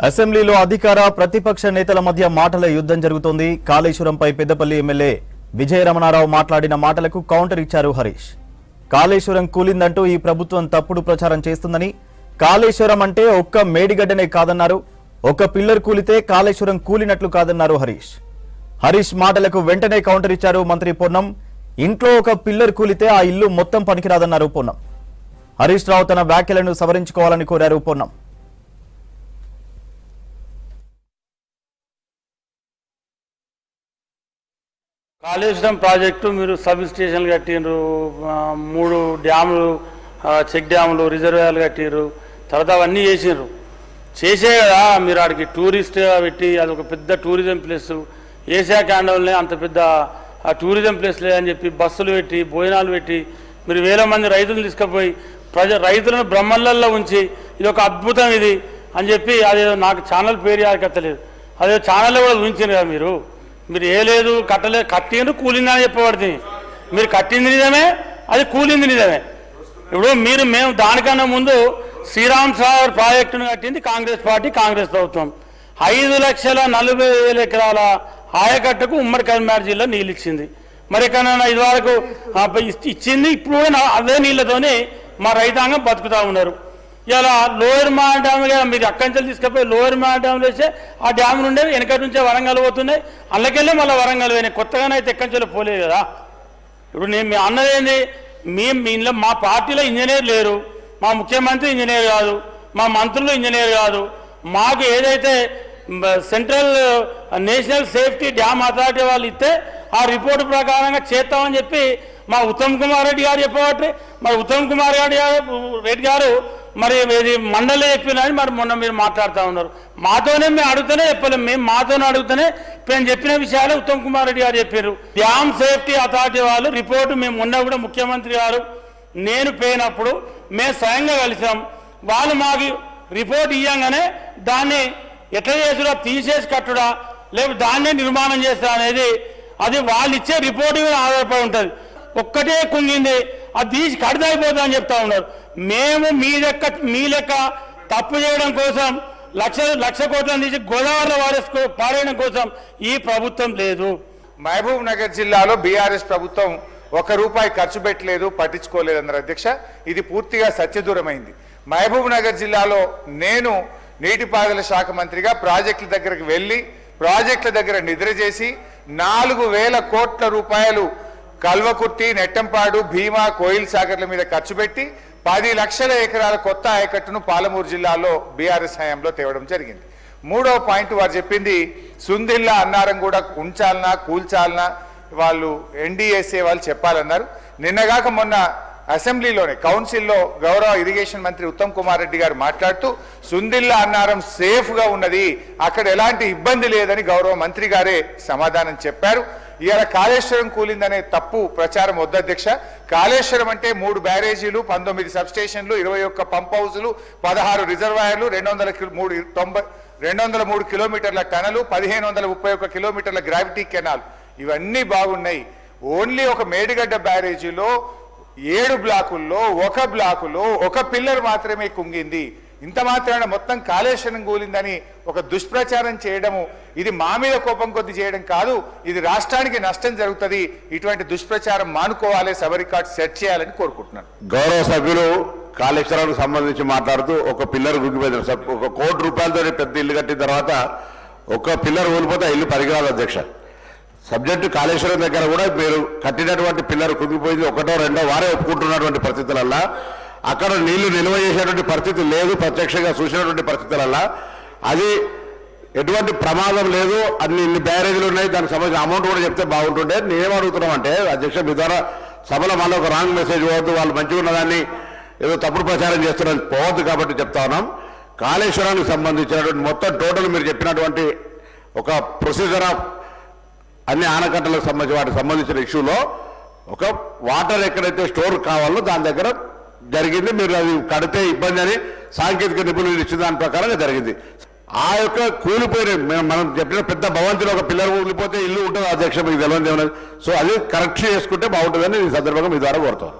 అసెంబ్లీలో అధికార ప్రతిపక్ష నేతల మధ్య మాటల యుద్ధం జరుగుతోంది. కాళేశ్వరంపై పెద్దపల్లి ఎమ్మెల్యే విజయరమణారావు మాట్లాడిన మాటలకు కౌంటర్ ఇచ్చారు హరీష్. కాళేశ్వరం కూలిందంటూ ఈ ప్రభుత్వం తప్పుడు ప్రచారం చేస్తుందని, కాళేశ్వరం అంటే ఒక్క మేడిగడ్డనే కాదన్నారు. ఒక్క పిల్లర్ కూలితే కాళేశ్వరం కూలినట్లు కాదన్నారు హరీష్. హరీష్ మాటలకు వెంటనే కౌంటర్ ఇచ్చారు మంత్రి పొన్నం. ఇంట్లో ఒక పిల్లర్ కూలితే ఆ ఇల్లు మొత్తం పనికిరాదన్నారు పొన్నం. హరీష్ రావు తన వ్యాఖ్యలను సవరించుకోవాలని కోరారు పొన్నం. కాళేశ్వరం ప్రాజెక్టు మీరు సబ్ స్టేషన్లు కట్టిండ్రు, 3 డ్యాములు, చెక్ డ్యాములు, రిజర్వాయర్లు కట్టిండ్రు, తర్వాత అవన్నీ చేసిండ్రు. చేసే కదా మీరు ఆడికి టూరిస్ట్ పెట్టి అదొక పెద్ద టూరిజం ప్లేస్. ఏషియా క్యాండల్నే అంత పెద్ద టూరిజం ప్లేస్ లేదని చెప్పి బస్సులు పెట్టి భోజనాలు పెట్టి మీరు వేల మంది రైతులను తీసుకుపోయి రైతులను బ్రహ్మణల్లో ఉంచి ఇది ఒక అద్భుతం ఇది అని చెప్పి అదేదో నాకు ఛానల్ పేరు యాదకత్తలేదు, అదే ఛానల్లో కూడా ఊహించారు కదా మీరు. మీరు ఏ లేదు కట్టలేదు, కట్టిండు కూలిందని చెప్పబడుతుంది. మీరు కట్టింది నిజమే, అది కూలింది నిజమే. ఇప్పుడు మేము దానికన్నా ముందు శ్రీరామ్ సాగర్ ప్రాజెక్టును కట్టింది కాంగ్రెస్ పార్టీ, కాంగ్రెస్ ప్రభుత్వం. 5,40,000 ఎకరాల ఆయకట్టుకు ఉమ్మడి కరీంనగర్ జిల్లా నీళ్ళు ఇచ్చింది. మరి ఎక్కడైనా ఇదివరకు ఇచ్చింది, ఇప్పుడు కూడా అదే నీళ్లతోనే మా రైతాంగం బతుకుతూ ఉన్నారు. ఇలా లోయర్ మా డ్యామ్ మీరు అక్కడి నుంచి తీసుకుపోయి లోయర్ మా డ్యామ్ వేస్తే ఆ డ్యామ్ నుండే వెనకటి నుంచే వరంగల్ పోతున్నాయి, అందుకెళ్ళే మళ్ళీ వరంగల్ పోయినాయి. కొత్తగానైతే ఎక్కడి నుంచి పోలేదు కదా. ఇప్పుడు నేను మీ అన్నదేంది, ఇంట్లో మా పార్టీలో ఇంజనీర్ లేరు, మా ముఖ్యమంత్రి ఇంజనీర్ కాదు, మా మంత్రులు ఇంజనీర్ కాదు. మాకు ఏదైతే central national safety dam authority వాళ్ళు ఇస్తే ఆ రిపోర్టు ప్రకారంగా చేస్తామని చెప్పి మా ఉత్తమ్ కుమార్ రెడ్డి గారు చెప్పబట్టి, మరి ఉత్తమ్ కుమార్ రెడ్డి గారు మరి ఇది మండలి చెప్పినని మరి మొన్న మీరు మాట్లాడుతూ ఉన్నారు. మాతోనే మేము అడుగుతూనే చెప్పలేము, మేము మాతోనే అడుగుతూనే నేను చెప్పిన విషయాలు ఉత్తమ్ కుమార్ రెడ్డి గారు చెప్పారు. డ్యామ్ సేఫ్టీ అథారిటీ వాళ్ళు రిపోర్టు మేము మొన్న కూడా ముఖ్యమంత్రి గారు నేను పోయినప్పుడు మేము స్వయంగా కలిసాం. వాళ్ళు మాకు రిపోర్ట్ ఇవ్వగానే దాన్ని ఎట్లా చేసుడా, తీసేసి కట్టుడా లేకపోతే దాన్నే నిర్మాణం చేస్తా అనేది అది వాళ్ళు ఇచ్చే రిపోర్ట్ మీద ఆధారపడి ఉంటుంది. ఒక్కటే కుంగింది, అది తీసి కడిదైపోతా అని చెప్తా ఉన్నారు. మేము మీ లెక్క తప్పు చేయడం కోసం లక్ష కోట్లను తీసి గోదావరిలో పారేయడం కోసం ఈ ప్రభుత్వం లేదు. మహబూబ్ నగర్ జిల్లాలో బీఆర్ఎస్ ప్రభుత్వం ₹1 ఖర్చు పెట్టలేదు, పట్టించుకోలేదు అన్నారు అధ్యక్ష. ఇది పూర్తిగా సత్యదూరమైంది. మహబూబ్ నగర్ జిల్లాలో నేను నీటిపారుదల శాఖ మంత్రిగా ప్రాజెక్టుల దగ్గరకు వెళ్ళి ప్రాజెక్టుల దగ్గర నిద్ర చేసి 4,000 కోట్ల రూపాయలు కల్వకుర్తి, నెట్టంపాడు, భీమా, కోయిల్ సాగర్ల మీద ఖర్చు పెట్టి 10 లక్షల ఎకరాల కొత్త ఆయకట్టును పాలమూరు జిల్లాలో బీఆర్ఎస్ హయాంలో తేవడం జరిగింది. 3వ పాయింట్ వారు చెప్పింది సుందిల్లా అన్నారం కూడా ఉంచాలనా కూల్చాలనా వాళ్ళు ఎన్డీఎస్ఏ వాళ్ళు చెప్పాలన్నారు. నిన్నగాక మొన్న అసెంబ్లీలోనే కౌన్సిల్లో గౌరవ ఇరిగేషన్ మంత్రి ఉత్తమ్ కుమార్ రెడ్డి గారు మాట్లాడుతూ సుందిల్లా అన్నారం సేఫ్గా ఉన్నది, అక్కడ ఎలాంటి ఇబ్బంది లేదని గౌరవ మంత్రి గారే సమాధానం చెప్పారు. ఇవాళ కాళేశ్వరం కూలిందనే తప్పు ప్రచారం వద్దు అధ్యక్ష. కాళేశ్వరం అంటే 3 బ్యారేజీలు, 19 సబ్ స్టేషన్లు, 21 పంప్ హౌజులు, 16 రిజర్వాయర్లు, 203 కిలోమీటర్ల టనలు, 1531 కిలోమీటర్ల గ్రావిటీ కెనాల్, ఇవన్నీ బాగున్నాయి. ఓన్లీ ఒక మేడిగడ్డ బ్యారేజీలో 7 బ్లాకుల్లో 1 బ్లాకులో 1 పిల్లర్ మాత్రమే కుంగింది. ఇంత మాత్రాన మొత్తం కాళేశ్వరం కూలిందని ఒక దుష్ప్రచారం చేయడము, ఇది మా మీద కోపం కొద్ది చేయడం కాదు, ఇది రాష్ట్రానికి నష్టం జరుగుతుంది. ఇటువంటి దుష్ప్రచారం మానుకోవాలి, సబ్ రికార్డ్ సెట్ చేయాలని కోరుకుంటున్నాను. గౌరవ సభ్యులు కాళేశ్వరానికి సంబంధించి మాట్లాడుతూ ఒక పిల్లర్ గుగ్గిపోయింది. ₹1 కోటి పెద్ద ఇల్లు కట్టిన తర్వాత ఒక పిల్లర్ ఊలిపోతే ఆ ఇల్లు పరిగరాదు అధ్యక్ష. సబ్జెక్టు కాళేశ్వరం దగ్గర కూడా మీరు కట్టినటువంటి పిల్లర్ కుంగిపోయింది, 1, 2 వారే ఒప్పుకుంటున్నటువంటి పరిస్థితులల్లా అక్కడ నీళ్లు నిల్వ చేసేటువంటి పరిస్థితి లేదు, ప్రత్యక్షంగా చూసినటువంటి పరిస్థితులల్లా అది ఎటువంటి ప్రమాదం లేదు. ఇన్ని బ్యారేజీలు ఉన్నాయి, దానికి సంబంధించిన అమౌంట్ కూడా చెప్తే బాగుంటుండే. నేనేం అడుగుతున్నామంటే అధ్యక్ష, మీ ద్వారా సభలో మళ్ళీ ఒక రాంగ్ మెసేజ్ పోవద్దు, వాళ్ళు మంచిగా ఉన్నదాన్ని ఏదో తప్పుడు ప్రచారం చేస్తున్నారని పోవద్దు. కాబట్టి చెప్తా ఉన్నాం, కాళేశ్వరానికి సంబంధించినటువంటి మొత్తం టోటల్ మీరు చెప్పినటువంటి ఒక ప్రొసీజర్ ఆఫ్ అన్ని ఆనకట్టలకు సంబంధించి వాటికి సంబంధించిన ఇష్యూలో ఒక వాటర్ ఎక్కడైతే స్టోర్ కావాలో దాని దగ్గర జరిగింది. మీరు అది కడితే ఇబ్బంది అని సాంకేతిక నిపుణులు ఇచ్చిన దాని ప్రకారంగా జరిగింది. ఆ యొక్క కూలిపోయిన మనం చెప్పిన పెద్ద భవంతిలో ఒక పిల్లర్ కూలిపోతే ఇల్లు ఉంటుంది అధ్యక్ష, మీకు తెలియదు. సో అది కరెక్ట్ చేసుకుంటే బాగుంటుందని ఈ సందర్భంగా మీ ద్వారా కోరుతాం.